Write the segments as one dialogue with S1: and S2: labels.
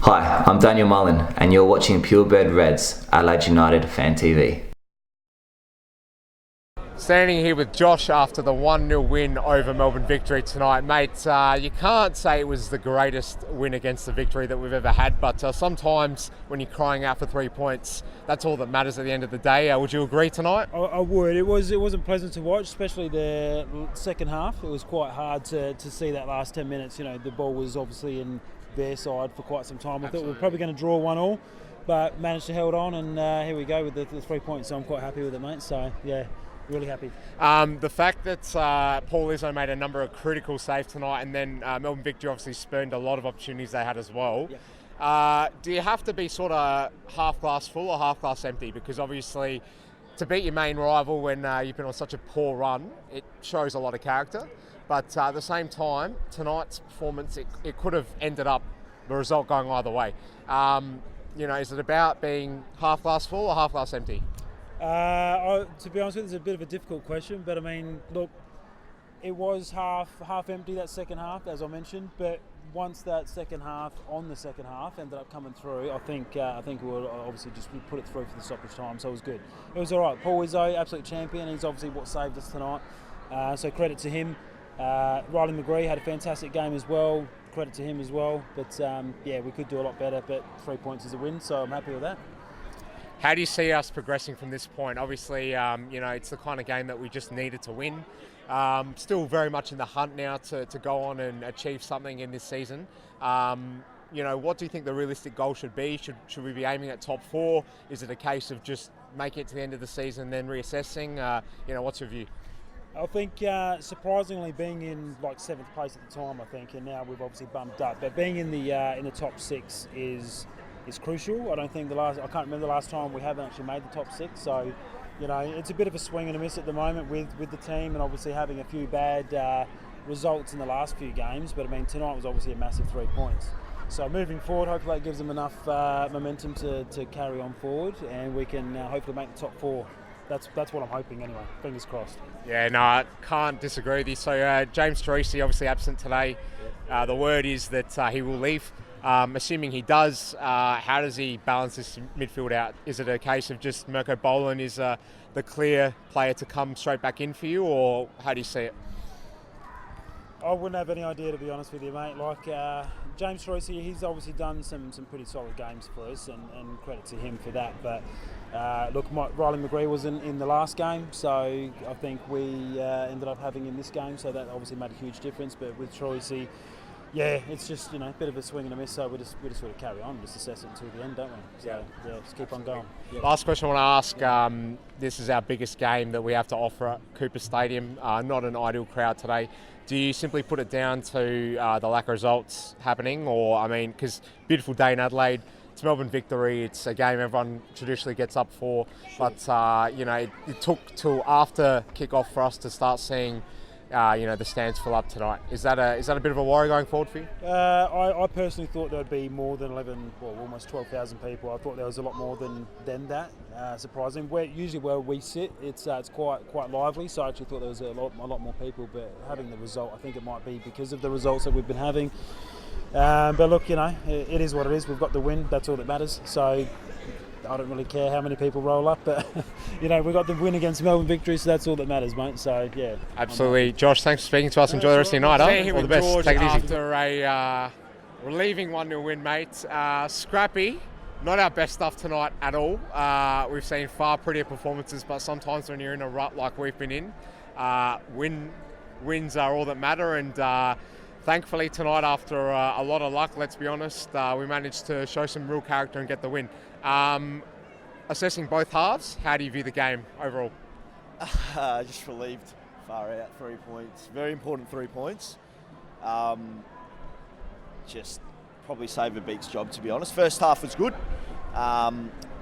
S1: Hi, I'm Daniel Mullen, and you're watching Purebred Reds, Adelaide United Fan TV.
S2: Standing here with Josh after the 1-0 win over Melbourne Victory tonight. Mate, you can't say it was the greatest win against the Victory that we've ever had, but sometimes when you're crying out for 3 points, that's all that matters at the end of the day. Would you agree tonight?
S3: I would. It wasn't pleasant to watch, especially the second half. It was quite hard to see that last 10 minutes. You know, the ball was obviously in their side for quite some time. I thought we were probably going to draw 1-1, but managed to hold on, and here we go with the 3 points. So I'm quite happy with it, mate. So, yeah. Really happy.
S2: The fact that Paul Izzo made a number of critical saves tonight, and then Melbourne Victory obviously spurned a lot of opportunities they had as well. Yeah. Do you have to be sort of half glass full or half glass empty? Because obviously to beat your main rival when you've been on such a poor run, it shows a lot of character. But at the same time, tonight's performance, it could have ended up the result going either way. Is it about being half glass full or half glass empty?
S3: To be honest with you, it's a bit of a difficult question, but I mean, look, it was half empty that second half, as I mentioned. But once that second half ended up coming through, I think we'll obviously just put it through for the stoppage time, so it was good. It was all right. Paul Izzo, absolute champion. He's obviously what saved us tonight, so credit to him. Riley McGree had a fantastic game as well. Credit to him as well. But we could do a lot better. But 3 points is a win, so I'm happy with that.
S2: How do you see us progressing from this point? Obviously, it's the kind of game that we just needed to win. Still very much in the hunt now to go on and achieve something in this season. What do you think the realistic goal should be? Should we be aiming at top 4? Is it a case of just making it to the end of the season, then reassessing? What's your view?
S3: I think surprisingly being in like 7th place at the time, I think, and now we've obviously bumped up. But being in the top 6 is crucial. I can't remember the last time we haven't actually made the top 6. So, it's a bit of a swing and a miss at the moment with the team, and obviously having a few bad results in the last few games. But I mean, tonight was obviously a massive 3 points. So moving forward, hopefully that gives them enough momentum to carry on forward, and we can hopefully make the top 4. That's what I'm hoping anyway. Fingers crossed.
S2: Yeah, no, I can't disagree with you. So James Teresi obviously absent today. The word is that he will leave. Assuming he does, how does he balance this midfield out? Is it a case of just Mirko Boland is the clear player to come straight back in for you, or how do you see it?
S3: I wouldn't have any idea, to be honest with you, mate. Like James Teresi, he's obviously done some pretty solid games for us, and credit to him for that. But Riley McGree was in the last game, so I think we ended up having him this game, so that obviously made a huge difference. But with Teresi, yeah, it's just a bit of a swing and a miss. So we just sort of carry on, just assess it until the end, don't we? So just keep on going. Yeah.
S2: Last question I want to ask. This is our biggest game that we have to offer at Cooper Stadium. Not an ideal crowd today. Do you simply put it down to the lack of results happening, or because beautiful day in Adelaide, it's Melbourne Victory. It's a game everyone traditionally gets up for, but it took till after kick-off for us to start seeing. The stands fill up tonight. Is that a bit of a worry going forward for you?
S3: I personally thought there'd be more than almost 12,000 people. I thought there was a lot more than that. Surprising. Usually where we sit, it's quite lively. So I actually thought there was a lot more people. But having the result, I think it might be because of the results that we've been having. But look, it is what it is. We've got the win. That's all that matters. So I don't really care how many people roll up, but we got the win against Melbourne Victory, so that's all that matters, mate. So yeah,
S2: absolutely. Josh, thanks for speaking to us. Enjoy the rest of your night. All the best.
S3: George,
S2: take it easy.
S3: After
S2: a relieving 1-0 win, mate. Scrappy. Not our best stuff tonight at all. We've seen far prettier performances, but sometimes when you're in a rut like we've been in, wins are all that matter. And thankfully tonight, after a lot of luck, let's be honest, we managed to show some real character and get the win. Assessing both halves, how do you view the game overall?
S4: Just relieved. Far out, 3 points. Very important 3 points. Just probably saved a Beaks job, to be honest. First half was good.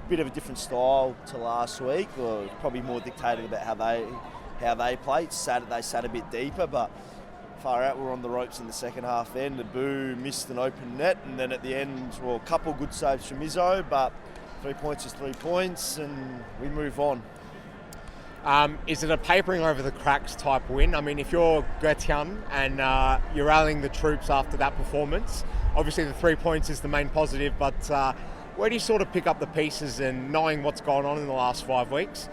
S4: Bit of a different style to last week. Or probably more dictated about how they played. They sat a bit deeper, but far out, we were on the ropes in the second half then. Nabbout missed an open net, and then at the end, a couple good saves from Izzo, but 3 points is 3 points, and we move on.
S2: Is it a papering over the cracks type win? If you're Götjan and you're rallying the troops after that performance, Obviously, the 3 points is the main positive, but where do you sort of pick up the pieces and knowing what's gone on in the last 5 weeks?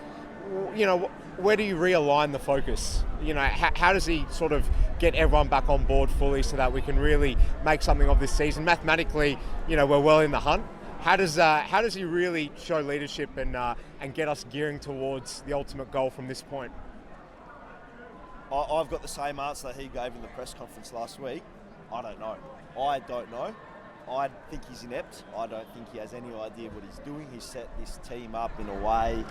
S2: Where do you realign the focus? How does he sort of get everyone back on board fully so that we can really make something of this season? Mathematically, we're well in the hunt. How does he really show leadership and get us gearing towards the ultimate goal from this point?
S4: I've got the same answer that he gave in the press conference last week. I don't know. I think he's inept. I don't think he has any idea what he's doing. He's set this team up in a way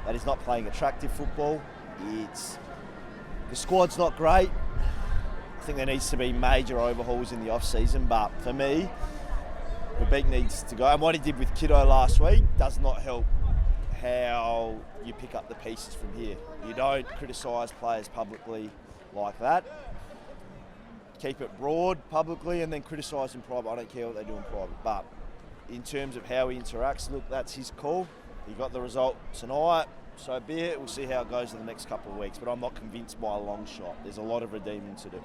S4: that he's not playing attractive football. The squad's not great. I think there needs to be major overhauls in the off-season, but for me, the beat needs to go. And what he did with Kiddo last week does not help how you pick up the pieces from here. You don't criticise players publicly like that. Keep it broad publicly and then criticise in private. I don't care what they do in private. But in terms of how he interacts, look, that's his call. He got the result tonight, so be it. We'll see how it goes in the next couple of weeks. But I'm not convinced by a long shot. There's a lot of redeeming to do.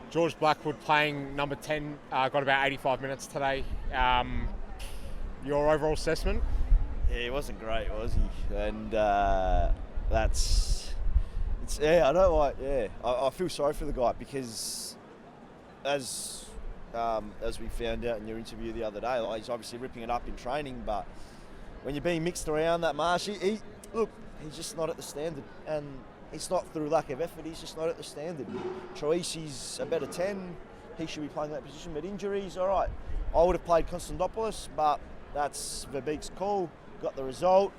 S2: George Blackwood playing number 10, got about 85 minutes today. Your overall assessment?
S4: Yeah, he wasn't great, was he? And I don't like. Yeah, I feel sorry for the guy because, as we found out in your interview the other day, he's obviously ripping it up in training. But when you're being mixed around that marsh, he's just not at the standard, and it's not through lack of effort. He's just not at the standard. Troisi's a better 10. He should be playing that position, but injuries, all right. I would have played Konstantopoulos, but that's Verbeek's call. Got the result,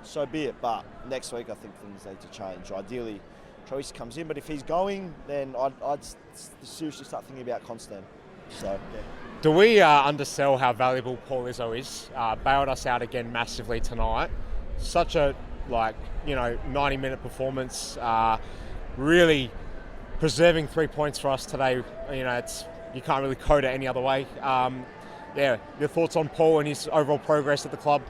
S4: so be it. But next week, I think things need to change. Ideally, Troisi comes in, but if he's going, then I'd seriously start thinking about Constant. So, yeah.
S2: Do we undersell how valuable Paul Izzo is? Bailed us out again massively tonight. Such a 90-minute performance. Really preserving 3 points for us today. You can't really code it any other way. Your thoughts on Paul and his overall progress at the club?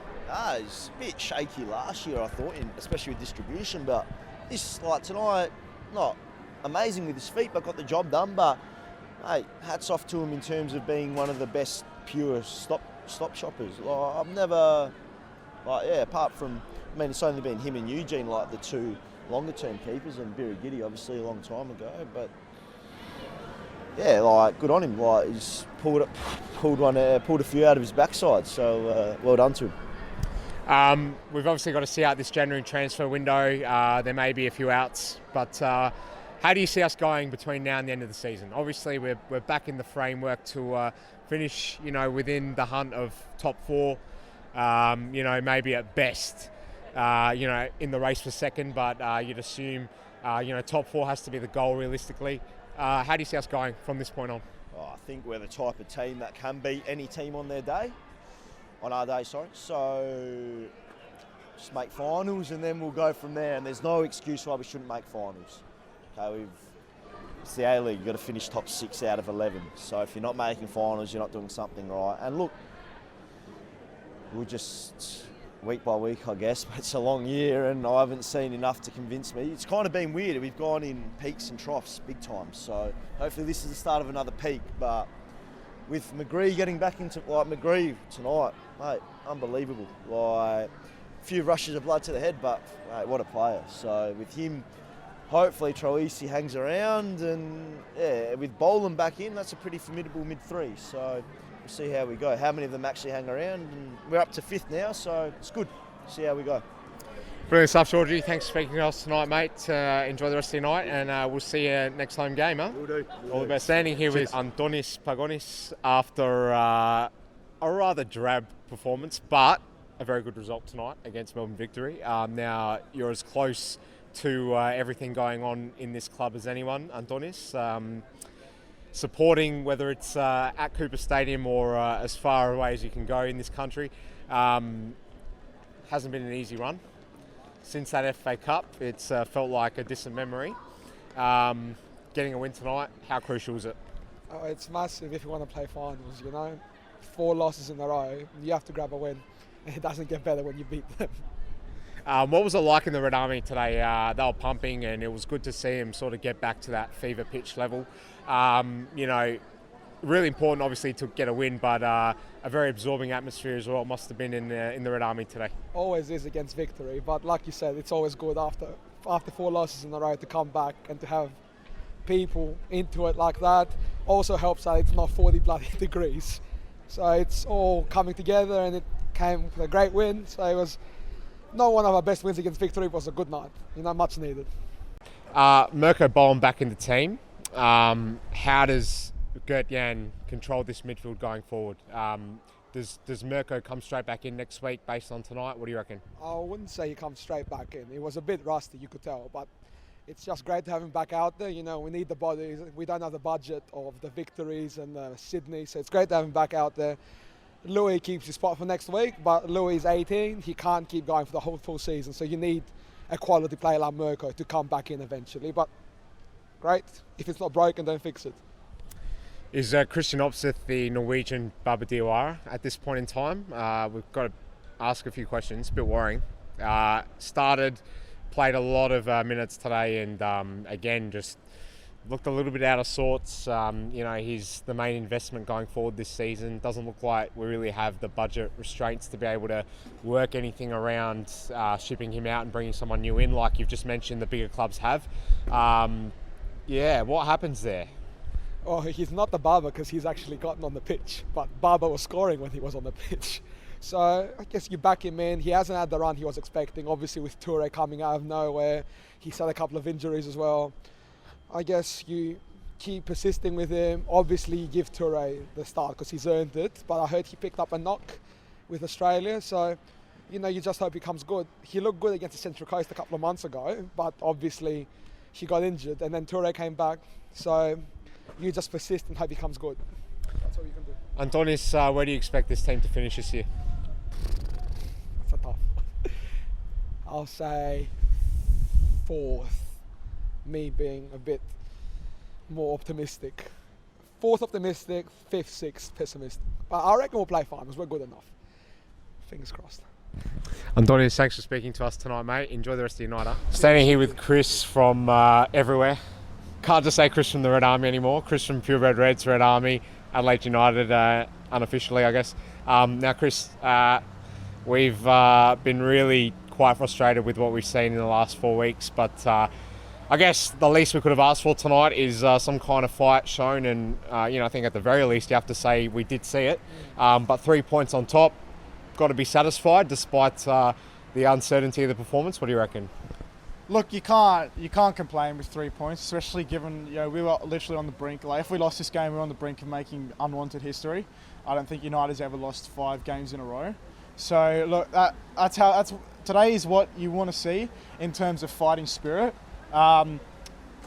S4: He's a bit shaky last year, I thought, especially with distribution. But tonight, not amazing with his feet, but got the job done. But hey, hats off to him in terms of being one of the best pure stop shoppers. I've never, apart from, it's only been him and Eugene, the two longer term keepers, and Birigidi obviously a long time ago. But yeah, good on him. He's pulled a few out of his backside. So well done to him.
S2: We've obviously got to see out this January transfer window. There may be a few outs, but how do you see us going between now and the end of the season? Obviously, we're back in the framework to finish, within the hunt of top 4. Maybe at best, in the race for second, but you'd assume, top 4 has to be the goal realistically. How do you see us going from this point on?
S4: I think we're the type of team that can beat any team on our day. So just make finals and then we'll go from there. And there's no excuse why we shouldn't make finals. Okay, it's the A-League. You've got to finish top 6 out of 11. So if you're not making finals, you're not doing something right. And look, we'll just week by week, I guess, but it's a long year and I haven't seen enough to convince me. It's kind of been weird. We've gone in peaks and troughs big time. So hopefully this is the start of another peak. But with McGree getting back into, McGree tonight, mate, unbelievable. A few rushes of blood to the head, but mate, what a player. So with him, hopefully Troisi hangs around, and with Boland back in, that's a pretty formidable mid-3. So we'll see how we go. How many of them actually hang around? And we're up to 5th now, so it's good. See how we go.
S2: Brilliant stuff, Georgie. Thanks for speaking to us tonight, mate. Enjoy the rest of your night, and we'll see you next home game, huh?
S4: We'll do.
S2: All the best. Standing here with Antonis Pagonis after a rather drab performance, but a very good result tonight against Melbourne Victory. Now, you're as close to everything going on in this club as anyone, Antonis. Supporting, whether it's at Cooper Stadium or as far away as you can go in this country, hasn't been an easy run. Since that FA Cup, it's felt like a distant memory. Getting a win tonight, how crucial is it?
S5: Oh, it's massive if you want to play finals, 4 losses in a row, you have to grab a win. It doesn't get better when you beat them.
S2: What was it like in the Red Army today? They were pumping, and it was good to see him sort of get back to that fever pitch level. really important, obviously, to get a win, but a very absorbing atmosphere as well. It must have been in the Red Army today.
S5: Always is against victory, but like you said, it's always good after 4 losses in a row to come back and to have people into it like that. Also helps that it's not 40 bloody degrees, so it's all coming together, and it came with a great win. So it was not one of our best wins against victory. It was a good night, much needed.
S2: Mirko Bowen back in the team. How does Gert-Jan control this midfield going forward? Does Mirko come straight back in next week based on tonight? What do you reckon?
S5: I wouldn't say he comes straight back in. He was a bit rusty, you could tell, but it's just great to have him back out there. We need the bodies. We don't have the budget of the victories and Sydney, so it's great to have him back out there. Louis keeps his spot for next week, but Louis is 18. He can't keep going for the whole full season, so you need a quality player like Mirko to come back in eventually. But great. If it's not broken, don't fix it.
S2: Is Christian Opseth the Norwegian Baba Diawara at this point in time? We've got to ask a few questions. A bit worrying. Played a lot of minutes today, and again, just looked a little bit out of sorts. He's the main investment going forward this season. Doesn't look like we really have the budget restraints to be able to work anything around shipping him out and bringing someone new in, like you've just mentioned the bigger clubs have. What happens there?
S5: Oh, he's not the Barber because he's actually gotten on the pitch, but Barber was scoring when he was on the pitch. So I guess you back him in. He hasn't had the run he was expecting, obviously with Toure coming out of nowhere. He's had a couple of injuries as well. I guess you keep persisting with him. Obviously you give Toure the start because he's earned it, but I heard he picked up a knock with Australia, so you just hope he comes good. He looked good against the Central Coast a couple of months ago, but obviously he got injured and then Toure came back, so you just persist and hope he comes good. That's all you can do.
S2: Antonis, where do you expect this team to finish this year?
S5: That's a tough. I'll say 4th. Me being a bit more optimistic. 4th optimistic, 5th, 6th pessimistic. But I reckon we'll play finals. We're good enough. Fingers crossed.
S2: Antonis, thanks for speaking to us tonight, mate. Enjoy the rest of your night. Standing here with Chris from everywhere. Can't just say Chris from the Red Army anymore. Chris from Purebred Reds, Red Army, Adelaide United, unofficially, I guess. Now, Chris, we've been really quite frustrated with what we've seen in the last 4 weeks, but I guess the least we could have asked for tonight is some kind of fight shown, and I think at the very least you have to say we did see it. But 3 points on top, got to be satisfied despite the uncertainty of the performance. What do you reckon?
S6: Look, you can't complain with 3 points, especially given we were literally on the brink. Like, if we lost this game, we were on the brink of making unwanted history. I don't think United's ever lost 5 games in a row. So look, that's today is what you want to see in terms of fighting spirit.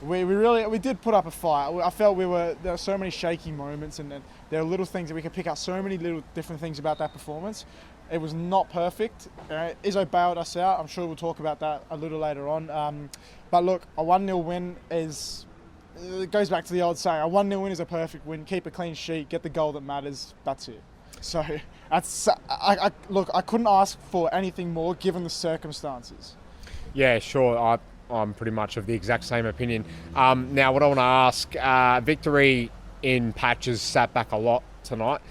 S6: We did put up a fight. I felt there were so many shaky moments, and there are little things that we could pick up. So many little different things about that performance. It was not perfect. Izzo bailed us out. I'm sure we'll talk about that a little later on. But look, a 1-0 win it goes back to the old saying, a 1-0 win is a perfect win. Keep a clean sheet, get the goal that matters. That's it. So I couldn't ask for anything more given the circumstances.
S2: Yeah, sure. I'm pretty much of the exact same opinion. Now, what I want to ask, victory in patches sat back a lot tonight.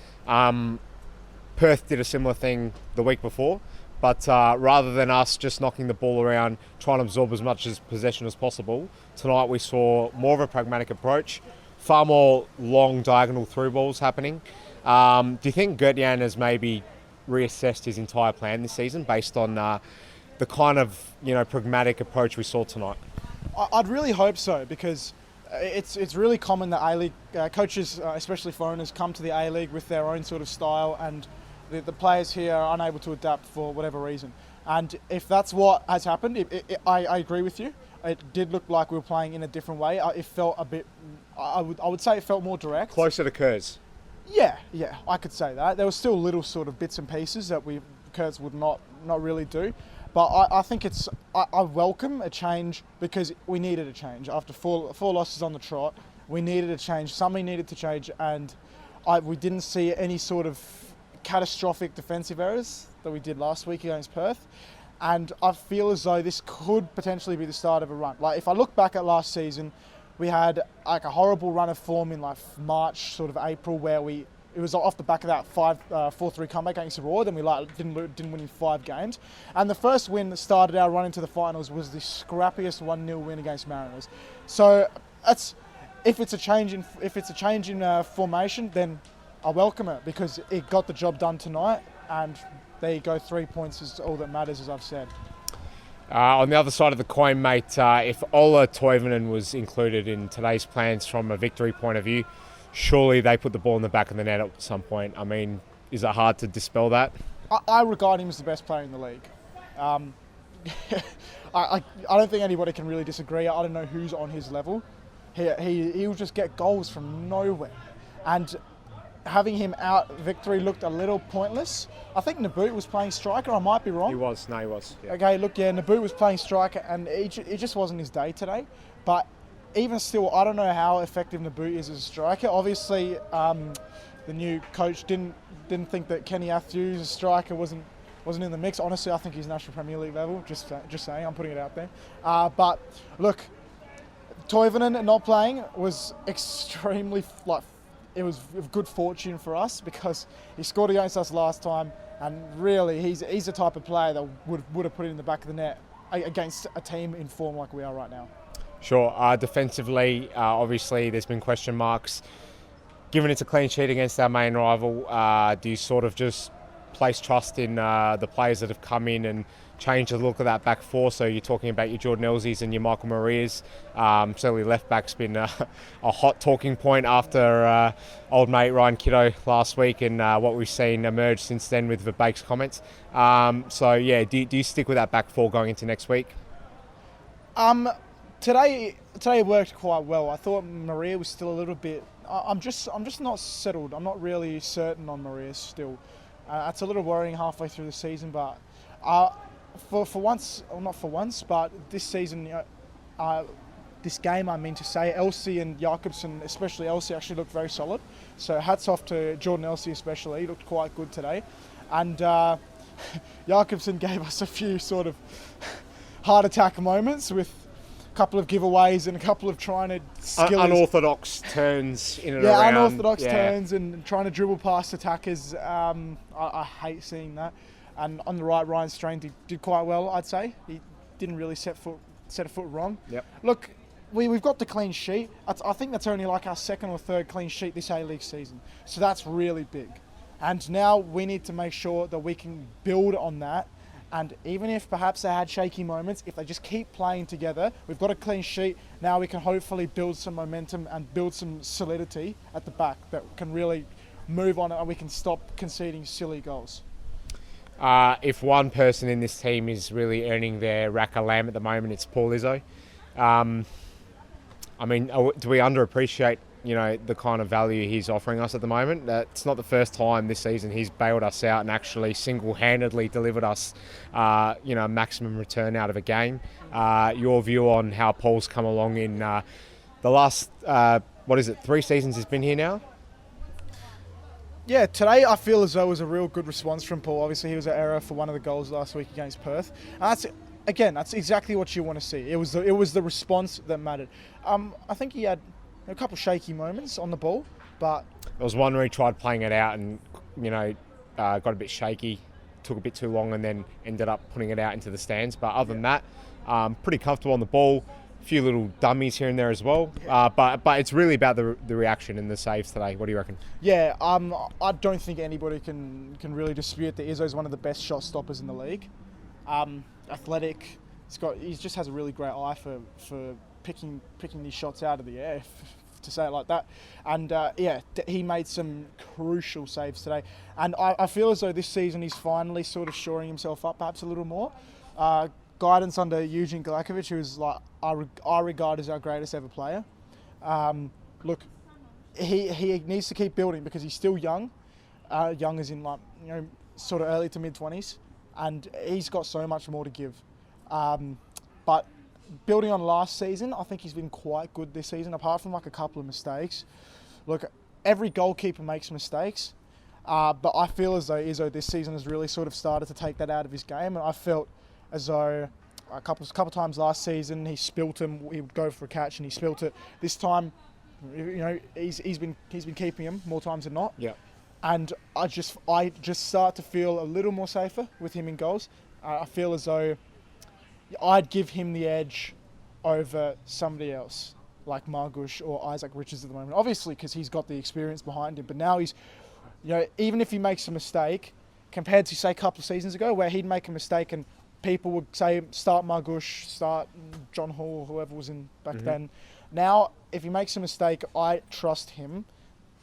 S2: Perth did a similar thing the week before, but rather than us just knocking the ball around, trying to absorb as much as possession as possible, tonight we saw more of a pragmatic approach, far more long diagonal through balls happening. Do you think Gert-Jan has maybe reassessed his entire plan this season based on the kind of pragmatic approach we saw tonight?
S6: I'd really hope so, because it's really common that A-League coaches, especially foreigners, come to the A-League with their own sort of style, and the players here are unable to adapt for whatever reason. And if that's what has happened, I agree with you. It did look like we were playing in a different way. It felt a bit, I would say it felt more direct.
S2: Closer to Kurz.
S6: Yeah, I could say that. There were still little sort of bits and pieces that Kurz would not really do. But I think I welcome a change, because we needed a change. After four losses on the trot, we needed a change. Something needed to change, and we didn't see any sort of catastrophic defensive errors that we did last week against Perth. And I feel as though this could potentially be the start of a run. Like, if I look back at last season, We had like a horrible run of form in like March, sort of April, where it was off the back of that 4-3 comeback against the Roar. Then we didn't win in 5 games, and the first win that started our run into the finals was the scrappiest 1-0 win against Mariners. So if it's a change in formation, then I welcome it because it got the job done tonight, and there you go. 3 points is all that matters, as I've said.
S2: On the other side of the coin, mate, if Ola Toivonen was included in today's plans from a victory point of view, surely they put the ball in the back of the net at some point. I mean, is it hard to dispel that?
S6: I regard him as the best player in the league. I don't think anybody can really disagree. I don't know who's on his level. He'll just get goals from nowhere. And having him out victory looked a little pointless. I think Nabbout was playing striker. I might be wrong.
S2: He was. No, he was. Yeah.
S6: Okay, look, yeah, Nabbout was playing striker, and it just wasn't his day today. But even still, I don't know how effective Nabbout is as a striker. Obviously, the new coach didn't think that Kenny Athews, a striker, wasn't in the mix. Honestly, I think he's National Premier League level. Just saying, I'm putting it out there. But look, Toivonen not playing was extremely it was good fortune for us because he scored against us last time, and really he's the type of player that would have put it in the back of the net against a team in form like we are right now.
S2: Sure. Defensively, obviously there's been question marks. Given it's a clean sheet against our main rival, do you sort of just place trust in the players that have come in and changed the look of that back four? So you're talking about your Jordan Elseys and your Michael Marias. Certainly left back's been a hot talking point after old mate Ryan Kiddo last week, and what we've seen emerge since then with Verbeek's comments. So yeah, do you stick with that back four going into next week?
S6: Today it worked quite well. I thought Maria was still a little bit. I'm just not settled. I'm not really certain on Maria still. It's a little worrying halfway through the season, but for once, or not for once, but this season, this game, I mean to say, Elsey and Jakobsen, especially Elsey, actually looked very solid. So hats off to Jordan Elsey especially. He looked quite good today, and Jakobsen gave us a few sort of heart attack moments with a couple of giveaways and a couple of trying to
S2: unorthodox turns in and around.
S6: Yeah, unorthodox turns and trying to dribble past attackers. I hate seeing that. And on the right, Ryan Strain did quite well, I'd say. He didn't really set a foot wrong.
S2: Yep.
S6: Look, we've got the clean sheet. I think that's only like our second or third clean sheet this A-League season. So that's really big. And now we need to make sure that we can build on that. And even if perhaps they had shaky moments, if they just keep playing together, we've got a clean sheet. Now we can hopefully build some momentum and build some solidity at the back that can really move on, and we can stop conceding silly goals.
S2: If one person in this team is really earning their rack of lamb at the moment, it's Paul Izzo. I mean, do we underappreciate, the kind of value he's offering us at the moment? It's not the first time this season he's bailed us out and actually single-handedly delivered us, maximum return out of a game. Your view on how Paul's come along in the last, 3 seasons he's been here now?
S6: Yeah, today I feel as though it was a real good response from Paul. Obviously, he was an error for one of the goals last week against Perth. And that's exactly what you want to see. It was the response that mattered. I think he had a couple shaky moments on the ball, but
S2: there was one where he tried playing it out and got a bit shaky, took a bit too long, and then ended up putting it out into the stands. But other than that, pretty comfortable on the ball. A few little dummies here and there as well, but it's really about the reaction and the saves today. What do you reckon?
S6: Yeah, I don't think anybody can really dispute that Izzo's one of the best shot stoppers in the league. Athletic, he just has a really great eye for picking these shots out of the air, to say it like that. And he made some crucial saves today. And I feel as though this season he's finally sort of shoring himself up perhaps a little more. Guidance under Eugene Galakovic, who is I regard as our greatest ever player. Look, he needs to keep building because he's still young. Young as in sort of early to mid-20s, and he's got so much more to give. But building on last season, I think he's been quite good this season, apart from a couple of mistakes. Look, every goalkeeper makes mistakes, but I feel as though Izzo this season has really sort of started to take that out of his game, and I felt as though a couple times last season. He spilt them. He would go for a catch and he spilt it. This time, he's been keeping him more times than not.
S2: Yeah.
S6: And I just start to feel a little more safer with him in goals. I feel as though I'd give him the edge over somebody else like Margush or Isaac Richards at the moment. Obviously, because he's got the experience behind him. But now he's, even if he makes a mistake, compared to say a couple of seasons ago, where he'd make a mistake and people would say start Margush, start John Hall, whoever was in back then. Now, if he makes a mistake, I trust him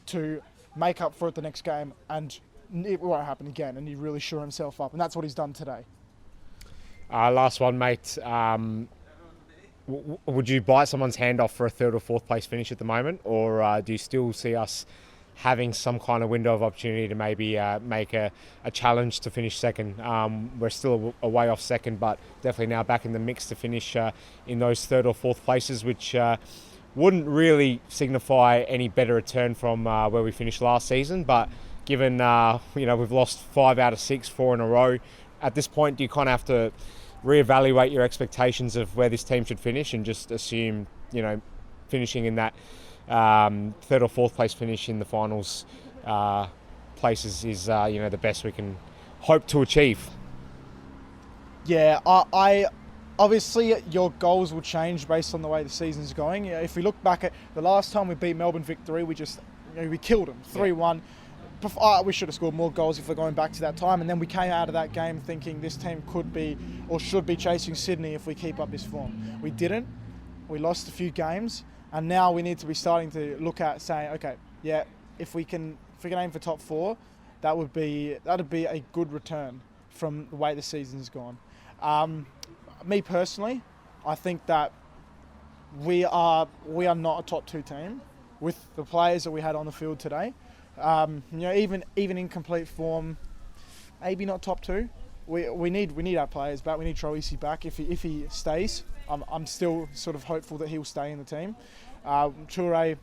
S6: to make up for it the next game, and it won't happen again. And he really shore himself up, and that's what he's done today.
S2: Last one, mate. Would you bite someone's hand off for a third or fourth place finish at the moment, or do you still see us having some kind of window of opportunity to maybe make a challenge to finish second? We're still a way off second, but definitely now back in the mix to finish in those third or fourth places, which wouldn't really signify any better return from where we finished last season. But given we've lost 5 out of 6, 4 in a row, at this point, do you kind of have to reevaluate your expectations of where this team should finish and just assume, finishing in that third or fourth place finish in the finals places is the best we can hope to achieve?
S6: Yeah, I obviously your goals will change based on the way the season's going. If we look back at the last time we beat Melbourne Victory, we just we killed them 3-1. We should have scored more goals if we're going back to that time, and then we came out of that game thinking this team could be or should be chasing Sydney if we keep up this form. We didn't. We lost a few games, and now we need to be starting to look at saying, okay, yeah, if we can aim for top 4, that'd be a good return from the way the season's gone. Me personally, I think that we are not a top 2 team with the players that we had on the field today. Even in complete form, maybe not top 2. We need our players back. We need Troisi back if he stays. I'm still sort of hopeful that he'll stay in the team. Toure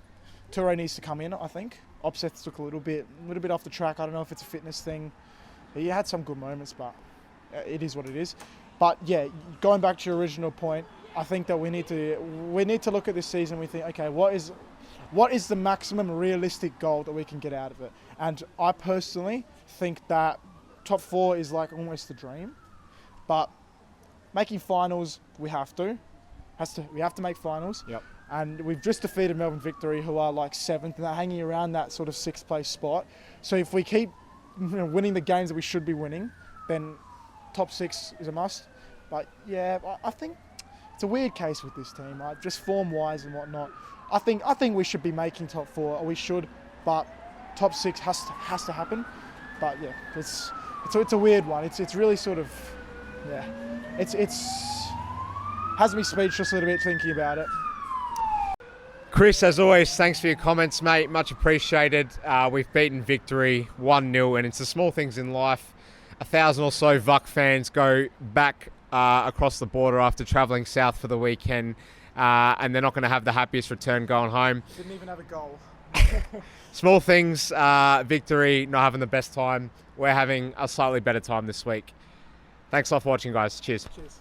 S6: needs to come in. I think Opseth took a little bit off the track. I don't know if it's a fitness thing. He had some good moments, but it is what it is. But yeah, going back to your original point, I think that we need to look at this season. We think, okay, what is the maximum realistic goal that we can get out of it? And I personally think that top 4 is like almost the dream, but making finals we have to make finals.
S2: Yep.
S6: And we've just defeated Melbourne Victory, who are like 7th, and they're hanging around that sort of 6th place spot. So if we keep winning the games that we should be winning, then top 6 is a must. But yeah, I think it's a weird case with this team, right? Just form-wise and whatnot. I think we should be making top 4, or we should, but top 6 has to happen. But yeah, it's a weird one. It's really sort of, yeah, it's has me speechless a little bit thinking about it.
S2: Chris, as always, thanks for your comments, mate. Much appreciated. We've beaten Victory 1-0, and it's the small things in life. 1,000 or so VUC fans go back across the border after travelling south for the weekend, and they're not going to have the happiest return going home.
S6: Didn't even have a goal.
S2: Small things, Victory not having the best time. We're having a slightly better time this week. Thanks a lot for watching, guys. Cheers.
S6: Cheers.